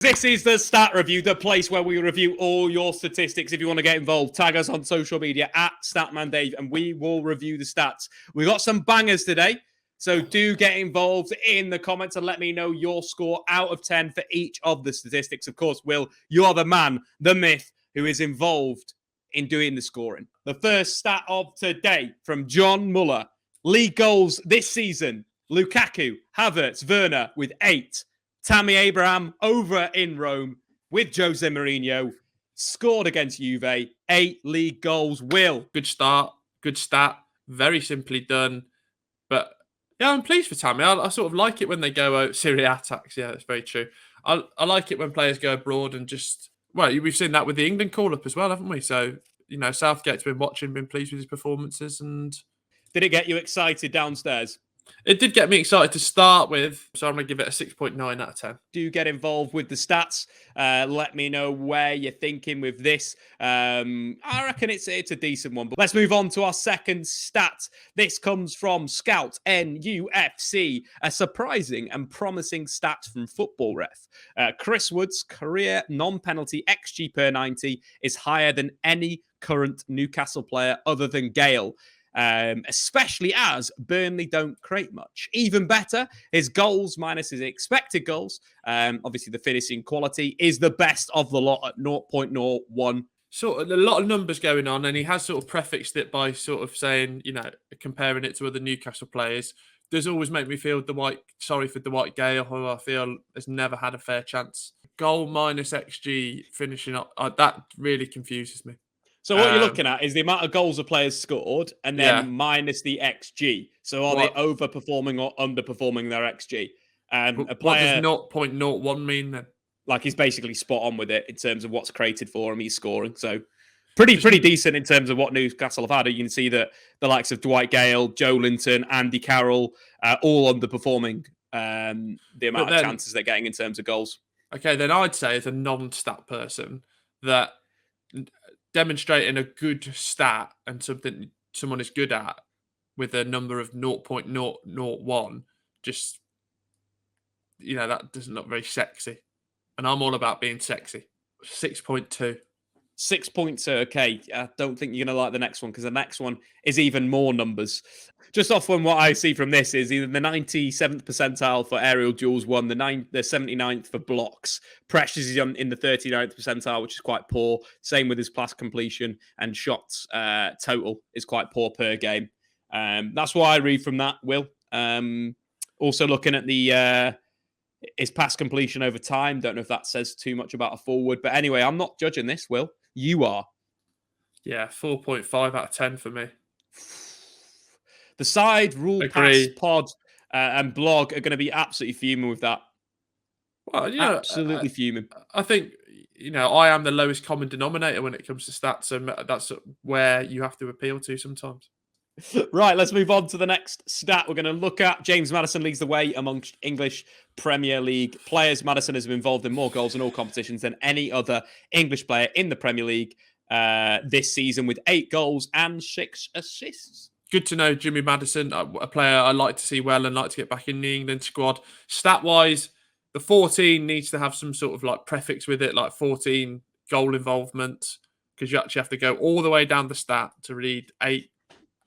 This is the Stat Review, the place where we review all your statistics. If you want to get involved, tag us on social media at Statman Dave, and we will review the stats. We got some bangers today, so do get involved in the comments and let me know your score out of 10 for each of the statistics. Of course, Will, you are the man, the myth, who is involved in doing the scoring. The first stat of today from John Muller. League goals this season. Lukaku, Havertz, Werner with 8. Tammy Abraham over in Rome with Jose Mourinho. Scored against Juve. 8 league goals. Will. Good start. Good stat. Very simply done. But yeah, I'm pleased for Tammy. I sort of like it when they go out. Serie A attacks. Yeah, that's very true. I like it when players go abroad and just... Well, we've seen that with the England call-up as well, haven't we? So, Southgate's been watching, been pleased with his performances. And did it get you excited downstairs? It did get me excited to start with, so I'm going to give it a 6.9 out of 10. Do get involved with the stats. Let me know where you're thinking with this. I reckon it's a decent one. But let's move on to our second stat. This comes from Scout NUFC, a surprising and promising stat from Football Ref. Chris Wood's career non-penalty XG per 90 is higher than any current Newcastle player other than Gale. Especially as Burnley don't create much. Even better, his goals minus his expected goals, obviously the finishing quality, is the best of the lot at 0.01. Sort of a lot of numbers going on, and he has sort of prefixed it by sort of saying, comparing it to other Newcastle players. Does always make me feel sorry for Dwight Gale, who I feel has never had a fair chance. Goal minus XG finishing up, that really confuses me. So what you're looking at is the amount of goals a player's scored and then minus the XG. So are they overperforming or underperforming their XG? A player, what does 0.01 mean then? Like he's basically spot on with it in terms of what's created for him. He's scoring. So pretty decent in terms of what Newcastle have had. You can see that the likes of Dwight Gale, Joe Linton, Andy Carroll, all underperforming the amount of chances they're getting in terms of goals. Okay, then I'd say as a non-stat person that demonstrating a good stat and something someone is good at with a number of 0.001, just, that doesn't look very sexy. And I'm all about being sexy. 6.2. 6.2, okay. I don't think you're going to like the next one because the next one is even more numbers. Just off from what I see from this is either the 97th percentile for aerial duels won, the 79th for blocks. Pressures is in the 39th percentile, which is quite poor. Same with his pass completion, and shots total is quite poor per game. That's what I read from that, Will. Also looking at the his pass completion over time. Don't know if that says too much about a forward. But anyway, I'm not judging this, Will. You are. Yeah, 4.5 out of 10 for me. The side, Rule Pass, Pod, and Blog are going to be absolutely fuming with that. Well, absolutely fuming. I think, I am the lowest common denominator when it comes to stats, and that's where you have to appeal to sometimes. Right, let's move on to the next stat. We're going to look at James Maddison leads the way amongst English Premier League players. Maddison has been involved in more goals in all competitions than any other English player in the Premier League this season, with 8 goals and 6 assists. Good to know Jimmy Maddison, a player I like to see well and like to get back in the England squad. Stat-wise, the 14 needs to have some sort of prefix with it, like 14 goal involvement, because you actually have to go all the way down the stat to read 8.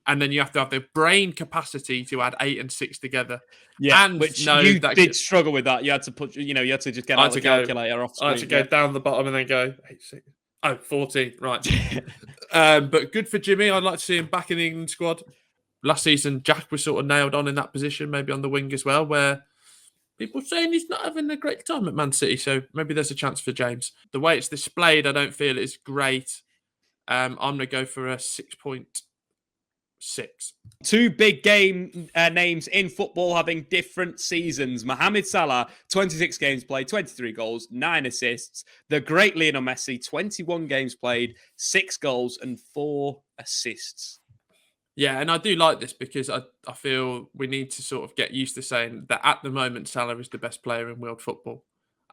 And then you have to have the brain capacity to add 8 and 6 together. Yeah, and which you did struggle with that. You had to put, you had to just get out the calculator off screen. I had to go down the bottom and then go 8, 6. Oh, 14, right. But good for Jimmy. I'd like to see him back in the England squad. Last season, Jack was sort of nailed on in that position, maybe on the wing as well, where people are saying he's not having a great time at Man City. So maybe there's a chance for James. The way it's displayed, I don't feel is great. I'm going to go for a 6.6. 2 big game names in football having different seasons. Mohamed Salah, 26 games played, 23 goals, 9 assists. The great Lionel Messi, 21 games played, 6 goals and 4 assists. Yeah, and I do like this because I feel we need to sort of get used to saying that at the moment Salah is the best player in world football.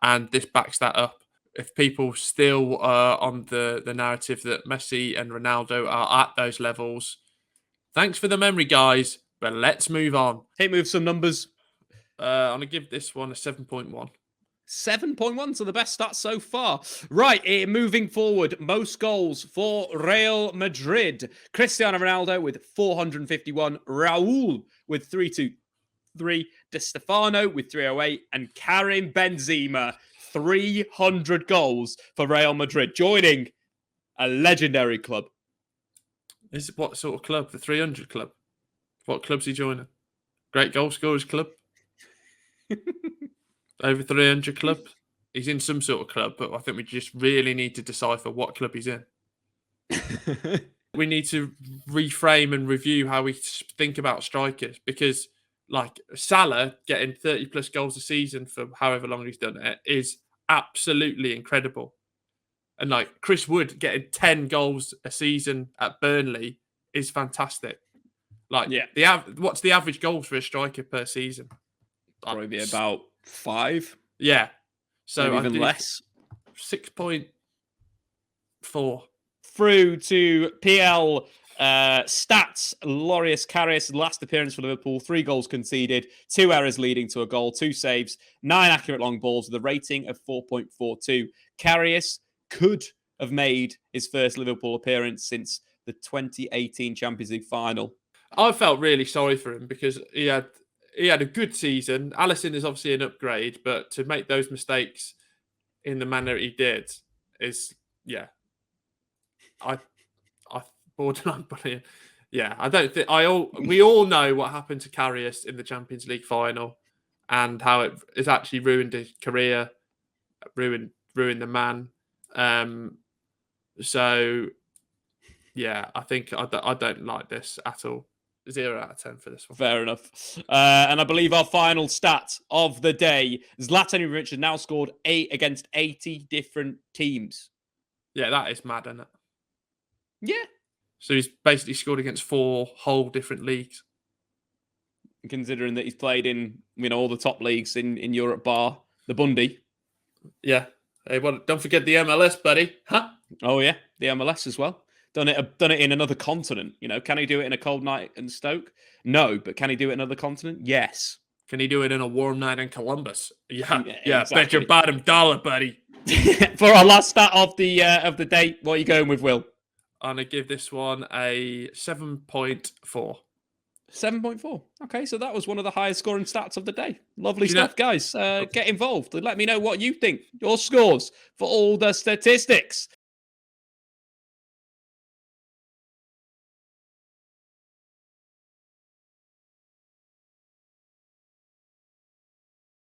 And this backs that up. If people still are on the narrative that Messi and Ronaldo are at those levels, thanks for the memory, guys, but let's move on. Hit me with some numbers. I'm going to give this one a 7.1. 7.1, so the best stats so far. Right, moving forward, most goals for Real Madrid. Cristiano Ronaldo with 451, Raul with 323, Di Stefano with 308, and Karim Benzema, 300 goals for Real Madrid, joining a legendary club. Is it what sort of club? The 300 club? What club's he joining? Great goal scorers club? Over 300 club? He's in some sort of club, but I think we just really need to decipher what club he's in. We need to reframe and review how we think about strikers, because like Salah getting 30 plus goals a season for however long he's done it is absolutely incredible. And like Chris Wood getting 10 goals a season at Burnley is fantastic. Like, what's the average goals for a striker per season? Probably be about 5. Yeah. So maybe even less. 6.4. Through to PL stats. Loris Karius, last appearance for Liverpool, 3 goals conceded, 2 errors leading to a goal, 2 saves, 9 accurate long balls with a rating of 4.42. Karius could have made his first Liverpool appearance since the 2018 Champions League final. I felt really sorry for him because he had a good season. Alisson is obviously an upgrade, but to make those mistakes in the manner he did is, I borderline bullying. Yeah, I don't think we all know what happened to Karius in the Champions League final and how it has actually ruined his career, ruined the man. So yeah, I think I don't like this at all. 0 out of 10 for this one. Fair enough. And I believe our final stat of the day, Zlatan Ibrahimovic has now scored 8 against 80 different teams. Yeah, that is mad, isn't it? Yeah. So he's basically scored against 4 whole different leagues. Considering that he's played in all the top leagues in Europe, bar the Bundy. Yeah. Hey, well, don't forget the MLS, buddy. Huh? Oh yeah, the MLS as well. Done it in another continent. Can he do it in a cold night in Stoke? No, but can he do it in another continent? Yes. Can he do it in a warm night in Columbus? Yeah. Exactly. Bet your bottom dollar, buddy. For our last stat of the day, what are you going with, Will? I'm gonna give this one a 7.4. 7.4. Okay, so that was one of the highest scoring stats of the day. Lovely stuff, guys. Get involved and let me know what you think. Your scores for all the statistics.